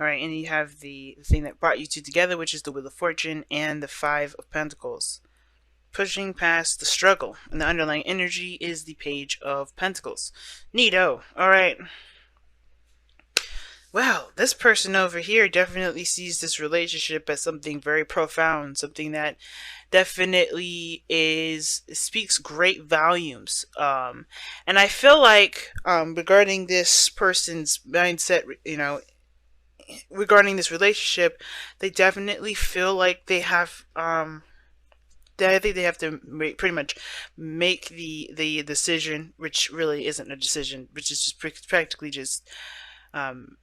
All right, and you have the thing that brought you two together, which is the Wheel of Fortune and the Five of Pentacles. Pushing past the struggle, and the underlying energy is the Page of Pentacles. Neato. All right. Well, this person over here definitely sees this relationship as something very profound, something that definitely is speaks great volumes. And I feel like regarding this person's mindset, regarding this relationship, they definitely feel like they have I think they have to pretty much make the decision, which really isn't a decision, which is just practically just um,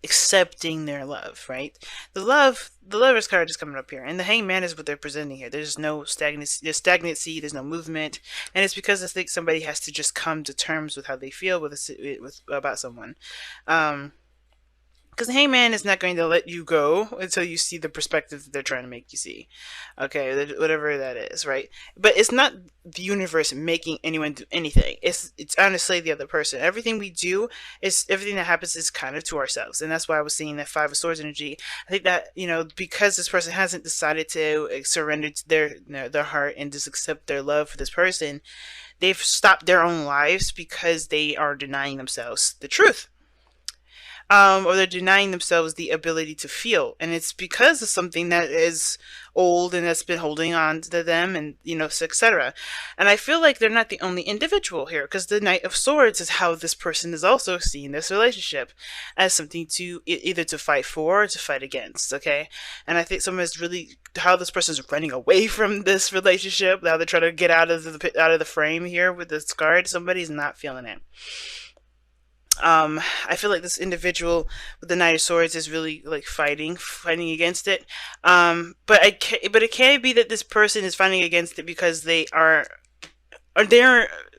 accepting their love, right? The lovers card is coming up here, and the hangman is what they're presenting here. There's no stagnancy, there's no movement, and it's because I think somebody has to just come to terms with how they feel with about someone. Um, because the hangman is not going to let you go until you see the perspective that they're trying to make you see. Okay, whatever that is, right? But it's not the universe making anyone do anything. It's honestly the other person. Everything we do is everything that happens is kind of to ourselves, and that's why I was seeing that Five of Swords energy. I think that because this person hasn't decided to surrender to their heart and just accept their love for this person, they've stopped their own lives because they are denying themselves the truth, or they're denying themselves the ability to feel, and it's because of something that is old and that's been holding on to them, and etc. And I feel like they're not the only individual here, because the Knight of Swords is how this person is also seeing this relationship as something to either to fight for or to fight against. Okay, and I think someone is really how this person is running away from this relationship. Now they're trying to get out of the frame here with this card. Somebody's not feeling it. I feel like this individual with the Knight of Swords is really like fighting against it. But it can be that this person is fighting against it because they're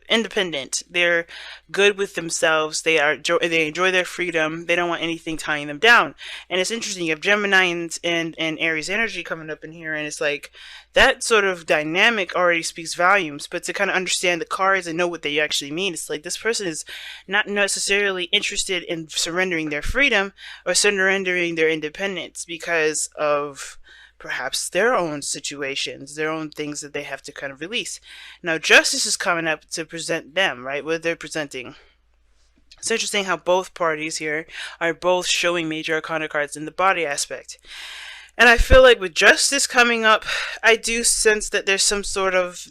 independent. They're good with themselves. They enjoy their freedom. They don't want anything tying them down. And it's interesting. You have Gemini and Aries energy coming up in here, and it's like that sort of dynamic already speaks volumes. But to kind of understand the cards and know what they actually mean, it's like this person is not necessarily interested in surrendering their freedom or surrendering their independence because of perhaps their own situations, their own things that they have to kind of release. Now, justice is coming up to present them, right? What they're presenting. It's interesting how both parties here are both showing major arcana cards in the body aspect. And I feel like with justice coming up, I do sense that there's some sort of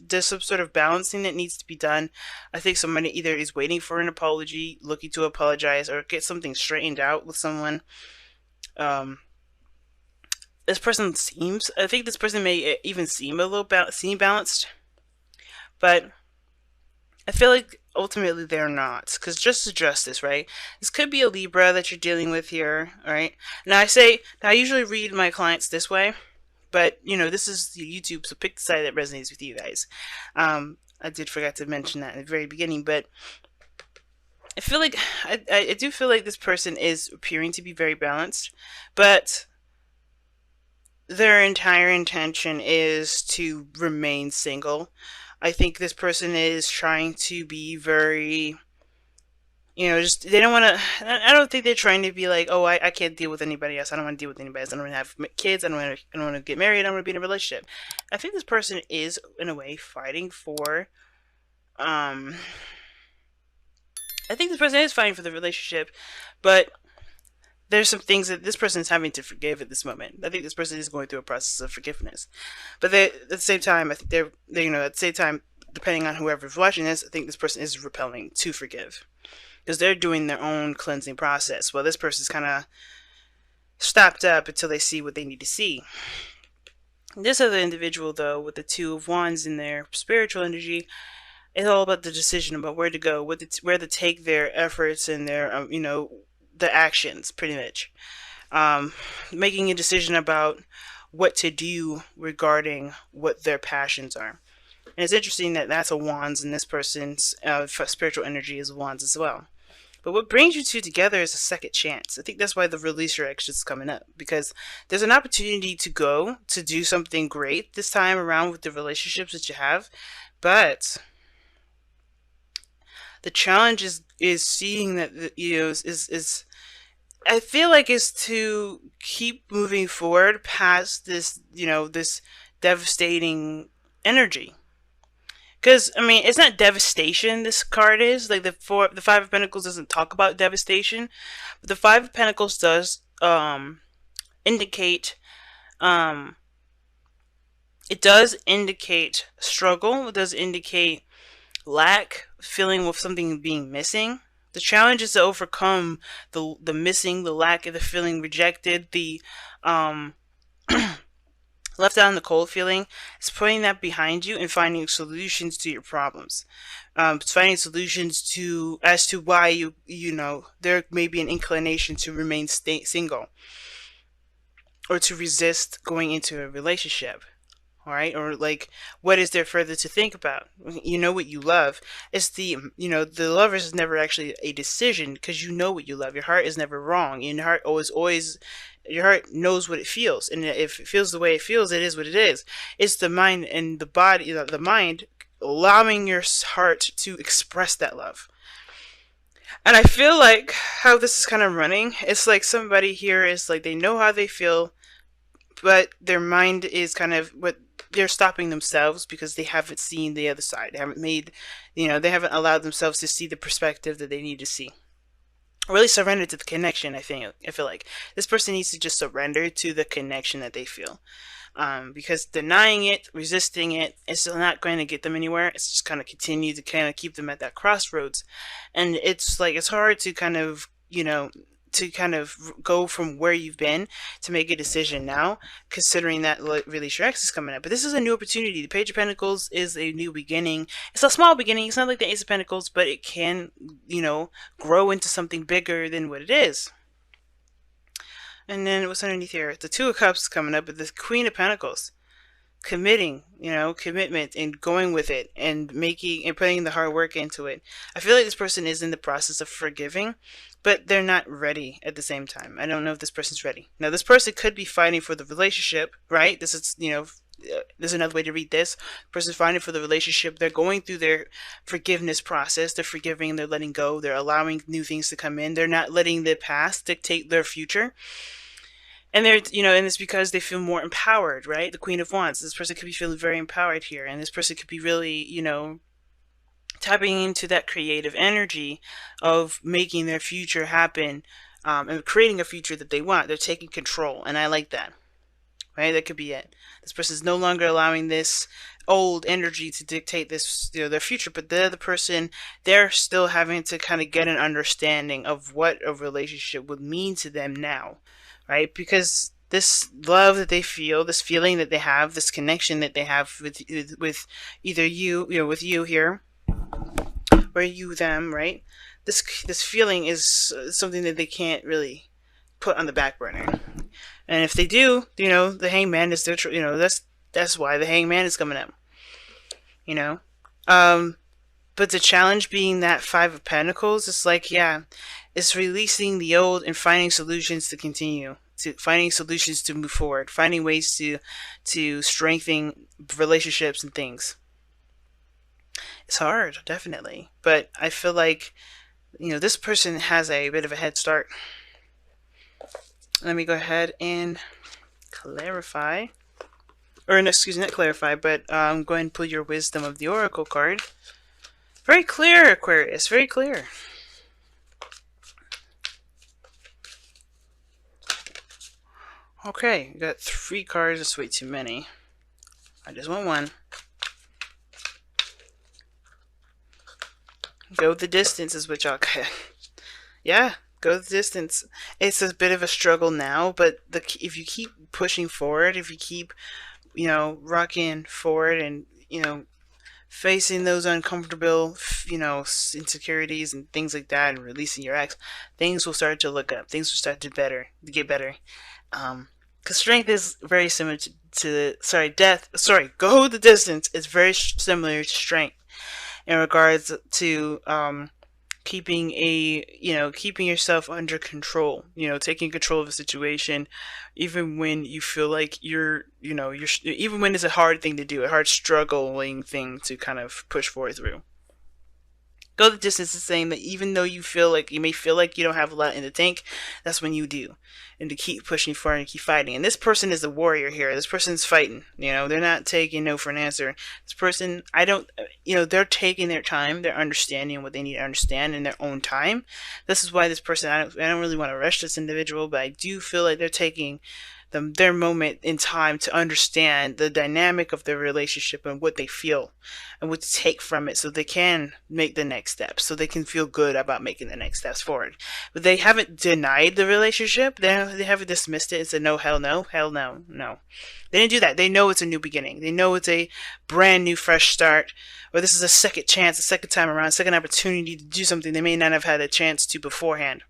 balancing that needs to be done. I think somebody either is waiting for an apology, looking to apologize, or get something straightened out with someone. Um, I think this person may even seem a little seem balanced, but I feel like ultimately they're not, because justice is justice, right? This could be a Libra that you're dealing with here, all right? Now I usually read my clients this way, but this is YouTube, so pick the side that resonates with you guys. I did forget to mention that in the very beginning, but I feel like I do feel like this person is appearing to be very balanced, but their entire intention is to remain single. I think this person is trying to be very, just they don't want to. I don't think they're trying to be like, oh, I can't deal with anybody else. I don't want to deal with anybody else. I don't want to have kids. I don't want to get married. I don't want to be in a relationship. I think this person is, in a way, fighting for. Um, I think this person is fighting for the relationship, but there's some things that this person is having to forgive at this moment. I think this person is going through a process of forgiveness, but at the same time, I think at the same time, depending on whoever's watching this, I think this person is repelling to forgive because they're doing their own cleansing process. Well, this person's kind of stopped up until they see what they need to see. This other individual, though, with the Two of Wands in their spiritual energy, it's all about the decision about where to go, where to take their efforts and their, the actions, pretty much. Making a decision about what to do regarding what their passions are. And it's interesting that that's a Wands, and this person's spiritual energy is Wands as well. But what brings you two together is a second chance. I think that's why the releaser action is coming up, because there's an opportunity to go to do something great this time around with the relationships that you have, but the challenge is seeing that is I feel like it's to keep moving forward past this, this devastating energy. Because I mean, it's not devastation. This card is like the Five of Pentacles doesn't talk about devastation, but the Five of Pentacles does indicate um it does indicate struggle. It does indicate lack, feeling with something being missing. The challenge is to overcome the missing, the lack, the feeling rejected, the um left out in the cold feeling. It's putting that behind you and finding solutions to your problems. It's finding solutions to as to why there may be an inclination to remain single or to resist going into a relationship. All right, or like, what is there further to think about? You know what you love. It's the lovers is never actually a decision, because you know what you love. Your heart is never wrong. Your heart always your heart knows what it feels, and if it feels the way it feels, it is what it is. It's the mind and the body, the mind allowing your heart to express that love. And I feel like how this is kind of running, it's like somebody here is like, they know how they feel, but their mind is kind of what they're stopping themselves because they haven't seen the other side. They haven't they haven't allowed themselves to see the perspective that they need to see. Really surrender to the connection. I feel like this person needs to just surrender to the connection that they feel. Because denying it, resisting it, is still not going to get them anywhere. It's just kind of continue to kind of keep them at that crossroads. And it's like, it's hard to kind of, to kind of go from where you've been to make a decision now, considering that Release Your Ex is coming up. But this is a new opportunity. The Page of Pentacles is a new beginning. It's a small beginning. It's not like the Ace of Pentacles, but it can, grow into something bigger than what it is. And then what's underneath here? The Two of Cups coming up, but the Queen of Pentacles. Committing, commitment, and going with it, and making and putting the hard work into it. I feel like this person is in the process of forgiving, but they're not ready at the same time. I don't know if this person's ready. Now, this person could be fighting for the relationship, right? This is, there's another way to read this. The person's fighting for the relationship. They're going through their forgiveness process. They're forgiving, they're letting go, they're allowing new things to come in. They're not letting the past dictate their future. And they're, and it's because they feel more empowered, right? The Queen of Wands. This person could be feeling very empowered here. And this person could be really, tapping into that creative energy of making their future happen, and creating a future that they want. They're taking control. And I like that, right? That could be it. This person is no longer allowing this old energy to dictate this, their future. But the other person, they're still having to kind of get an understanding of what a relationship would mean to them now. Right? Because this love that they feel, this feeling that they have, this connection that they have with either you, with you here, or you them, right? This feeling is something that they can't really put on the back burner. And if they do, the Hangman is their, that's why the Hangman is coming up. But the challenge being that Five of Pentacles, it's like, it's releasing the old and finding solutions to continue, finding solutions to move forward, finding ways to strengthen relationships and things. It's hard, definitely. But I feel like, this person has a bit of a head start. Let me go ahead and clarify. Or, no, excuse me, not clarify, but go ahead and pull your Wisdom of the Oracle card. Very clear, Aquarius. Very clear. Okay, we got 3 cards. That's way too many. I just want one. Go the distance is what y'all got. Yeah, go the distance. It's a bit of a struggle now, but if you keep pushing forward, if you keep, rocking forward and, facing those uncomfortable, insecurities and things like that, and releasing your ex, things will start to look up. Things will start to get better. Because strength is very similar to go the distance is very similar to strength in regards to keeping yourself under control, taking control of a situation, even when you feel like even when it's a hard thing to do, a hard struggling thing to kind of push forward through. Go the distance is saying that even though you may feel like you don't have a lot in the tank, that's when you do. And to keep pushing forward and keep fighting. And this person is a warrior here. This person's fighting. They're not taking no for an answer. This person, I don't, they're taking their time. They're understanding what they need to understand in their own time. This is why this person, I don't really want to rush this individual, but I do feel like they're taking their moment in time to understand the dynamic of their relationship and what they feel and what to take from it so they can make the next steps, so they can feel good about making the next steps forward. But they haven't denied the relationship. They haven't dismissed it and said, no, hell no, hell no, no. They didn't do that. They know it's a new beginning. They know it's a brand new, fresh start, or this is a second chance, a second time around, a second opportunity to do something they may not have had a chance to beforehand.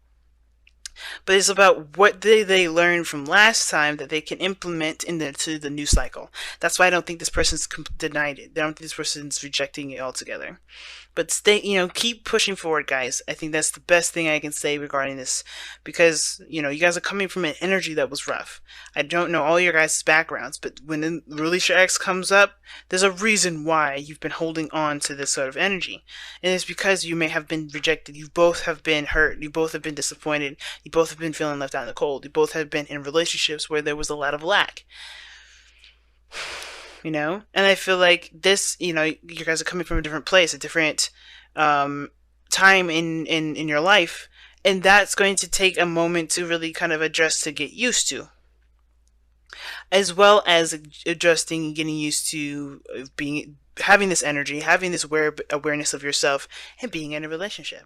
But it's about what they learned from last time that they can implement into the new cycle. That's why I don't think this person's denied it. I don't think this person's rejecting it altogether. But keep pushing forward, guys. I think that's the best thing I can say regarding this, because you guys are coming from an energy that was rough. I don't know all your guys' backgrounds, but when Release Your Ex comes up, there's a reason why you've been holding on to this sort of energy, and it's because you may have been rejected. You both have been hurt. You both have been disappointed. You both have been feeling left out in the cold. You both have been in relationships where there was a lot of lack. And I feel like this, you guys are coming from a different place, a different time in your life, and that's going to take a moment to really kind of adjust, to get used to, as well as adjusting and getting used to having this energy, having this awareness of yourself, and being in a relationship.